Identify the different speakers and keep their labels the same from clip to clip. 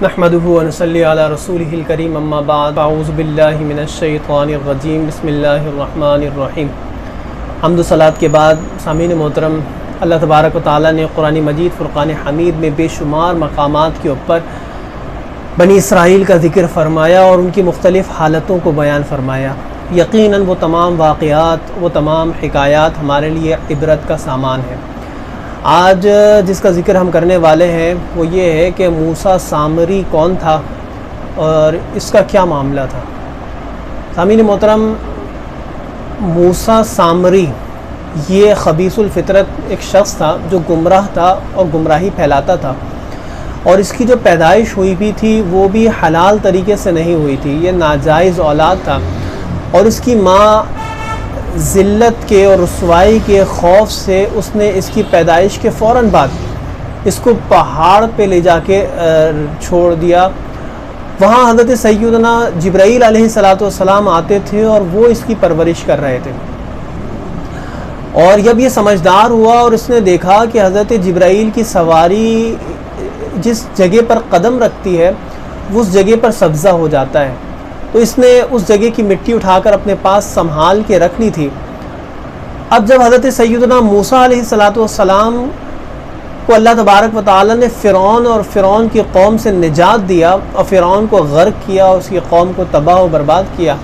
Speaker 1: نحمده ونصلي على رسوله الكريم اما بعد اعوذ باللہ من الشیطان الرجیم بسم اللہ الرحمن الرحیم۔ حمد و صلوات کے بعد سامعین محترم، اللہ تبارک و تعالیٰ نے قرآن مجید فرقان حمید میں بے شمار مقامات کے اوپر بنی اسرائیل کا ذکر فرمایا اور ان کی مختلف حالتوں کو بیان فرمایا۔ یقیناً وہ تمام واقعات، وہ تمام حکایات ہمارے لیے عبرت کا سامان ہے۔ آج جس کا ذکر ہم کرنے والے ہیں وہ یہ ہے کہ موسیٰ سامری کون تھا اور اس کا کیا معاملہ تھا۔ سامعین محترم، موسیٰ سامری یہ خبیث الفطرت ایک شخص تھا جو گمراہ تھا اور گمراہی پھیلاتا تھا، اور اس کی جو پیدائش ہوئی بھی تھی وہ بھی حلال طریقے سے نہیں ہوئی تھی، یہ ناجائز اولاد تھا، اور اس کی ماں ذلت کے اور رسوائی کے خوف سے اس نے اس کی پیدائش کے فوراً بعد اس کو پہاڑ پہ لے جا کے چھوڑ دیا۔ وہاں حضرت سیدنا جبرائیل علیہ السلام آتے تھے اور وہ اس کی پرورش کر رہے تھے، اور جب یہ سمجھدار ہوا اور اس نے دیکھا کہ حضرت جبرائیل کی سواری جس جگہ پر قدم رکھتی ہے وہ اس جگہ پر سبزہ ہو جاتا ہے، تو اس نے اس جگہ کی مٹی اٹھا کر اپنے پاس سنبھال کے رکھنی تھی۔ اب جب حضرت سیدنا موسیٰ علیہ السلام کو اللہ تبارک و تعالیٰ نے فرعون اور فرعون کی قوم سے نجات دیا اور فرعون کو غرق کیا اور اس کی قوم کو تباہ و برباد کیا،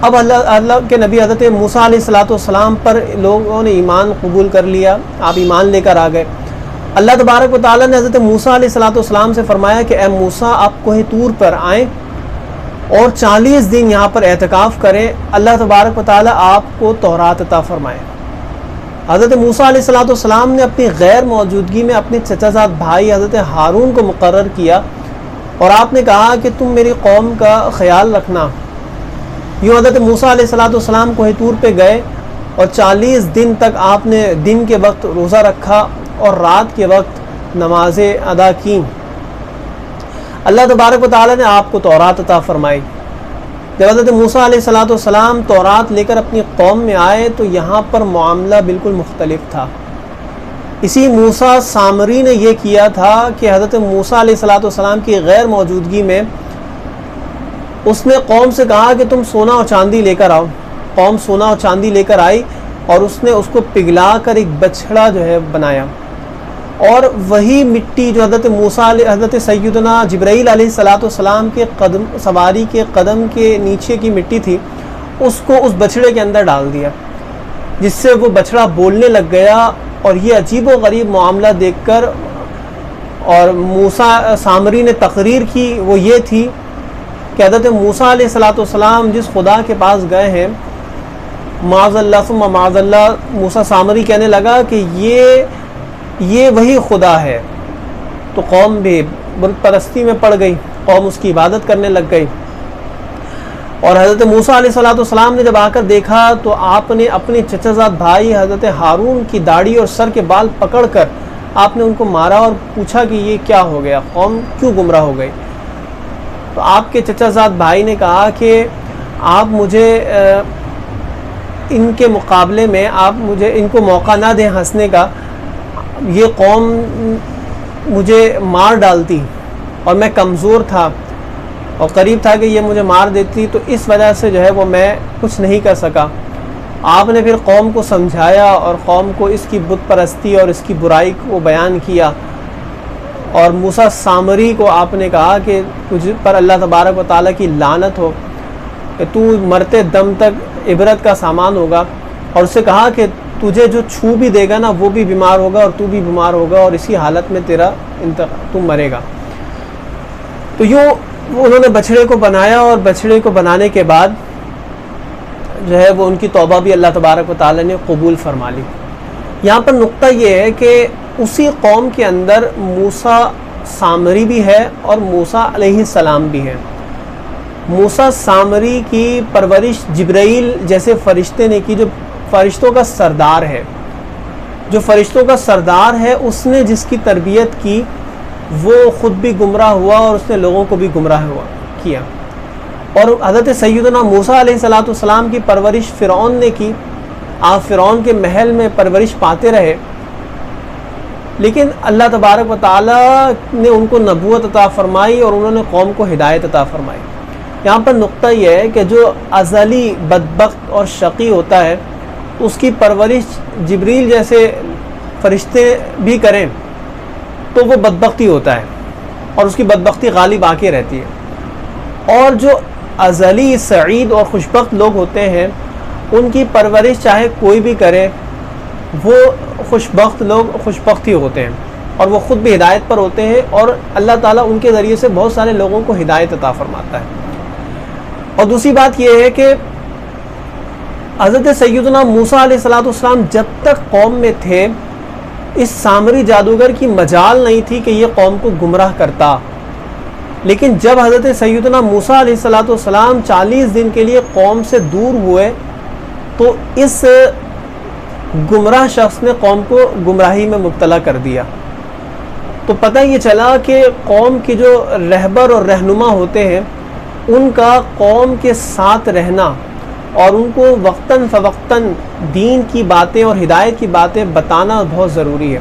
Speaker 1: اب اللہ کے نبی حضرت موسیٰ علیہ السلام پر لوگوں نے ایمان قبول کر لیا، آپ ایمان لے کر آ گئے۔ اللہ تبارک و تعالیٰ نے حضرت موسیٰ علیہ السلام سے فرمایا کہ اے موسیٰ، آپ کوہ طور پر آئیں اور 40 دن یہاں پر اعتکاف کریں، اللہ تبارک و تعالیٰ آپ کو تورات عطا فرمائے۔ حضرت موسیٰ علیہ السلام نے اپنی غیر موجودگی میں اپنے چچا زاد بھائی حضرت ہارون کو مقرر کیا اور آپ نے کہا کہ تم میری قوم کا خیال رکھنا۔ یوں حضرت موسیٰ علیہ السلام کوہ طور پہ گئے اور 40 دن تک آپ نے دن کے وقت روزہ رکھا اور رات کے وقت نمازیں ادا کیں۔ اللہ تبارک و تعالیٰ نے آپ کو تورات عطا فرمائی۔ جب حضرت موسیٰ علیہ السلام تورات لے کر اپنی قوم میں آئے تو یہاں پر معاملہ بالکل مختلف تھا۔ اسی موسیٰ سامری نے یہ کیا تھا کہ حضرت موسیٰ علیہ السلام کی غیر موجودگی میں اس نے قوم سے کہا کہ تم سونا اور چاندی لے کر آؤ۔ قوم سونا اور چاندی لے کر آئی اور اس نے اس کو پگھلا کر ایک بچھڑا جو ہے بنایا، اور وہی مٹی جو حضرت سیدنا جبرائیل علیہ السلام کے قدم سواری کے قدم کے نیچے کی مٹی تھی، اس کو اس بچھڑے کے اندر ڈال دیا، جس سے وہ بچھڑا بولنے لگ گیا۔ اور یہ عجیب و غریب معاملہ دیکھ کر اور موسیٰ سامری نے تقریر کی وہ یہ تھی کہ حضرت موسیٰ علیہ السلام جس خدا کے پاس گئے ہیں، معاذ اللہ ثم معاذ اللہ، موسیٰ سامری کہنے لگا کہ یہ وہی خدا ہے۔ تو قوم بھی بت پرستی میں پڑ گئی، قوم اس کی عبادت کرنے لگ گئی، اور حضرت موسیٰ علیہ السلام نے جب آ کر دیکھا تو آپ نے اپنے چچا زاد بھائی حضرت ہارون کی داڑھی اور سر کے بال پکڑ کر آپ نے ان کو مارا اور پوچھا کہ یہ کیا ہو گیا، قوم کیوں گمراہ ہو گئی؟ تو آپ کے چچا زاد بھائی نے کہا کہ آپ مجھے ان کے مقابلے میں آپ مجھے ان کو موقع نہ دیں ہنسنے کا، یہ قوم مجھے مار ڈالتی اور میں کمزور تھا اور قریب تھا کہ یہ مجھے مار دیتی، تو اس وجہ سے جو ہے وہ میں کچھ نہیں کر سکا۔ آپ نے پھر قوم کو سمجھایا اور قوم کو اس کی بت پرستی اور اس کی برائی کو بیان کیا، اور موسیٰ سامری کو آپ نے کہا کہ تجھ پر اللہ تبارک و تعالیٰ کی لعنت ہو کہ تو مرتے دم تک عبرت کا سامان ہوگا، اور اس سے کہا کہ تجھے جو چھو بھی دے گا نا وہ بھی بیمار ہوگا اور تو بھی بیمار ہوگا، اور اسی حالت میں تو مرے گا۔ تو یوں انہوں نے بچھڑے کو بنایا، اور بچھڑے کو بنانے کے بعد جو ہے وہ ان کی توبہ بھی اللہ تبارک و تعالیٰ نے قبول فرما لی۔ یہاں پر نقطہ یہ ہے کہ اسی قوم کے اندر موسیٰ سامری بھی ہے اور موسیٰ علیہ السلام بھی ہے۔ موسیٰ سامری کی پرورش جبرائیل جیسے فرشتے نے کی، جو فرشتوں کا سردار ہے، جو فرشتوں کا سردار ہے، اس نے جس کی تربیت کی وہ خود بھی گمراہ ہوا اور اس نے لوگوں کو بھی گمراہ کیا۔ اور حضرت سیدنا موسیٰ علیہ السلام کی پرورش فرعون نے کی، آپ فرعون کے محل میں پرورش پاتے رہے، لیکن اللہ تبارک و تعالیٰ نے ان کو نبوت عطا فرمائی اور انہوں نے قوم کو ہدایت عطا فرمائی۔ یہاں پر نقطہ یہ ہے کہ جو ازلی بدبخت اور شقی ہوتا ہے اس کی پرورش جبریل جیسے فرشتے بھی کریں تو وہ بدبختی ہوتا ہے اور اس کی بدبختی غالب آ کے رہتی ہے، اور جو ازلی سعید اور خوشبخت لوگ ہوتے ہیں ان کی پرورش چاہے کوئی بھی کرے وہ خوشبخت لوگ خوشبخت ہی ہوتے ہیں اور وہ خود بھی ہدایت پر ہوتے ہیں، اور اللہ تعالیٰ ان کے ذریعے سے بہت سارے لوگوں کو ہدایت عطا فرماتا ہے۔ اور دوسری بات یہ ہے کہ حضرت سیدنا موسیٰ علیہ السلام جب تک قوم میں تھے اس سامری جادوگر کی مجال نہیں تھی کہ یہ قوم کو گمراہ کرتا، لیکن جب حضرت سیدنا موسیٰ علیہ السلام 40 دن کے لیے قوم سے دور ہوئے تو اس گمراہ شخص نے قوم کو گمراہی میں مبتلا کر دیا۔ تو پتہ یہ چلا کہ قوم کے جو رہبر اور رہنما ہوتے ہیں ان کا قوم کے ساتھ رہنا اور ان کو وقتاً فوقتاً دین کی باتیں اور ہدایت کی باتیں بتانا بہت ضروری ہے،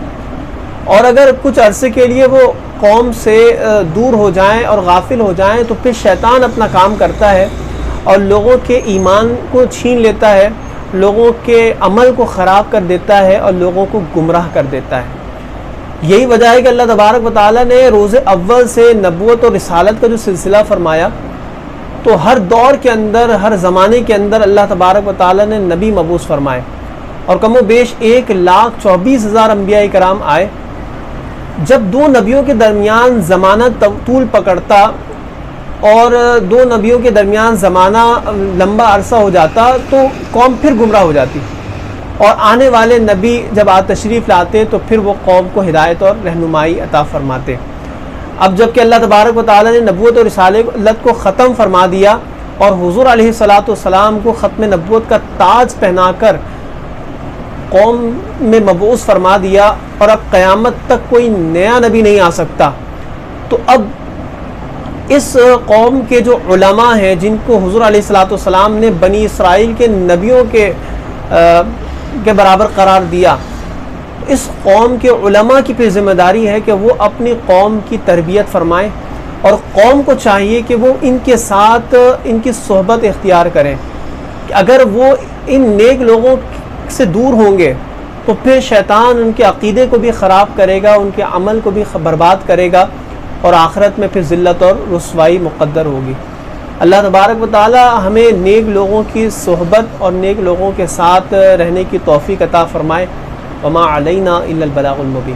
Speaker 1: اور اگر کچھ عرصے کے لیے وہ قوم سے دور ہو جائیں اور غافل ہو جائیں تو پھر شیطان اپنا کام کرتا ہے اور لوگوں کے ایمان کو چھین لیتا ہے، لوگوں کے عمل کو خراب کر دیتا ہے اور لوگوں کو گمراہ کر دیتا ہے۔ یہی وجہ ہے کہ اللہ تبارک و تعالیٰ نے روز اول سے نبوت اور رسالت کا جو سلسلہ فرمایا تو ہر دور کے اندر، ہر زمانے کے اندر اللہ تبارک و تعالیٰ نے نبی مبعوث فرمائے، اور کم و بیش 1,24,000 انبیاء کرام آئے۔ جب دو نبیوں کے درمیان زمانہ طول پکڑتا اور دو نبیوں کے درمیان زمانہ لمبا عرصہ ہو جاتا تو قوم پھر گمراہ ہو جاتی، اور آنے والے نبی جب تشریف لاتے تو پھر وہ قوم کو ہدایت اور رہنمائی عطا فرماتے۔ اب جب کہ اللہ تبارک و تعالیٰ نے نبوت اور رسالت کو ختم فرما دیا اور حضور علیہ السلام کو ختم نبوت کا تاج پہنا کر قوم میں مبعوث فرما دیا، اور اب قیامت تک کوئی نیا نبی نہیں آ سکتا، تو اب اس قوم کے جو علماء ہیں جن کو حضور علیہ السلام نے بنی اسرائیل کے نبیوں کے برابر قرار دیا، اس قوم کے علماء کی پھر ذمہ داری ہے کہ وہ اپنی قوم کی تربیت فرمائیں، اور قوم کو چاہیے کہ وہ ان کے ساتھ ان کی صحبت اختیار کریں۔ اگر وہ ان نیک لوگوں سے دور ہوں گے تو پھر شیطان ان کے عقیدے کو بھی خراب کرے گا، ان کے عمل کو بھی برباد کرے گا، اور آخرت میں پھر ذلت اور رسوائی مقدر ہوگی۔ اللہ تبارک و تعالی ہمیں نیک لوگوں کی صحبت اور نیک لوگوں کے ساتھ رہنے کی توفیق عطا فرمائے۔ وما علینا الا البلاغ المبین۔